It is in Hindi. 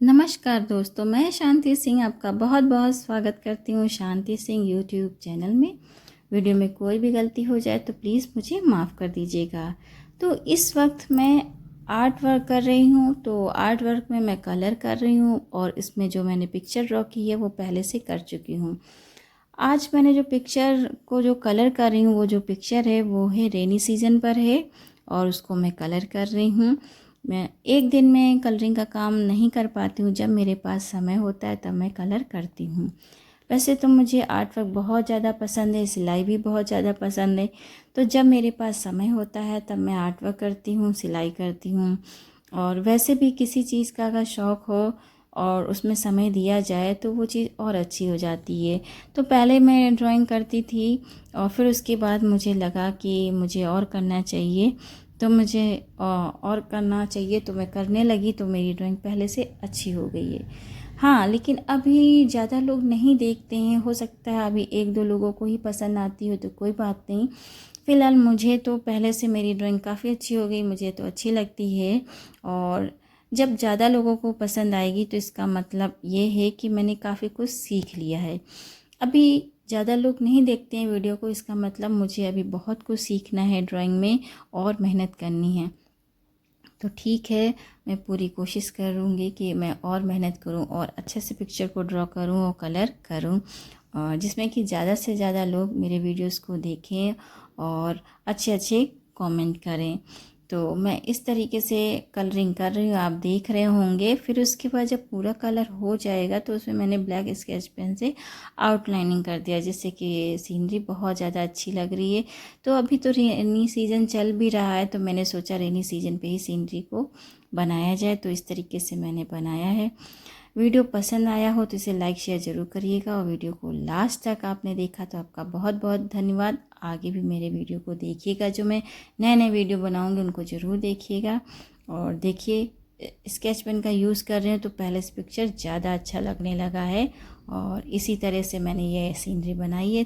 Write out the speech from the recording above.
नमस्कार दोस्तों, मैं शांति सिंह आपका बहुत बहुत स्वागत करती हूँ शांति सिंह यूट्यूब चैनल में। वीडियो में कोई भी गलती हो जाए तो प्लीज़ मुझे माफ़ कर दीजिएगा। तो इस वक्त मैं आर्ट वर्क कर रही हूँ। तो आर्ट वर्क में मैं कलर कर रही हूँ और इसमें जो मैंने पिक्चर ड्रॉ की है वो पहले से कर चुकी हूँ। आज मैंने जो पिक्चर को जो कलर कर रही हूँ, वो जो पिक्चर है वो है रेनी सीज़न पर है और उसको मैं कलर कर रही हूँ। मैं एक दिन में कलरिंग का काम नहीं कर पाती हूँ। जब मेरे पास समय होता है तब मैं कलर करती हूँ। वैसे तो मुझे आर्ट वर्क बहुत ज़्यादा पसंद है, सिलाई भी बहुत ज़्यादा पसंद है। तो जब मेरे पास समय होता है तब मैं आर्ट वर्क करती हूँ, सिलाई करती हूँ। और वैसे भी किसी चीज़ का अगर शौक़ हो और उसमें समय दिया जाए तो वो चीज़ और अच्छी हो जाती है। तो पहले मैं ड्राइंग करती थी और फिर उसके बाद मुझे लगा कि मुझे और करना चाहिए। तो मुझे और करना चाहिए तो मैं करने लगी, तो मेरी ड्राइंग पहले से अच्छी हो गई है। हाँ, लेकिन अभी ज़्यादा लोग नहीं देखते हैं। हो सकता है अभी 1-2 लोगों को ही पसंद आती हो तो कोई बात नहीं। फ़िलहाल मुझे तो पहले से मेरी ड्राइंग काफ़ी अच्छी हो गई, मुझे तो अच्छी लगती है। और जब ज़्यादा लोगों को पसंद आएगी तो इसका मतलब ये है कि मैंने काफ़ी कुछ सीख लिया है। अभी ज़्यादा लोग नहीं देखते हैं वीडियो को, इसका मतलब मुझे अभी बहुत कुछ सीखना है ड्राइंग में और मेहनत करनी है। तो ठीक है, मैं पूरी कोशिश करूँगी कि मैं और मेहनत करूँ और अच्छे से पिक्चर को ड्रॉ करूँ और कलर करूँ, और जिसमें कि ज़्यादा से ज़्यादा लोग मेरे वीडियोस को देखें और अच्छे अच्छे कमेंट करें। तो मैं इस तरीके से कलरिंग कर रही हूँ, आप देख रहे होंगे। फिर उसके बाद जब पूरा कलर हो जाएगा तो उसमें मैंने ब्लैक स्केच पेन से आउटलाइनिंग कर दिया, जिससे कि सीनरी बहुत ज़्यादा अच्छी लग रही है। तो अभी तो रेनी सीज़न चल भी रहा है, तो मैंने सोचा रेनी सीज़न पे ही सीनरी को बनाया जाए, तो इस तरीके से मैंने बनाया है। वीडियो पसंद आया हो तो इसे लाइक शेयर ज़रूर करिएगा, और वीडियो को लास्ट तक आपने देखा तो आपका बहुत बहुत धन्यवाद। आगे भी मेरे वीडियो को देखिएगा, जो मैं नए नए वीडियो बनाऊंगी उनको ज़रूर देखिएगा। और देखिए, स्केच पेन का यूज़ कर रहे हैं तो पहले से पिक्चर ज़्यादा अच्छा लगने लगा है, और इसी तरह से मैंने ये सीनरी बनाई है।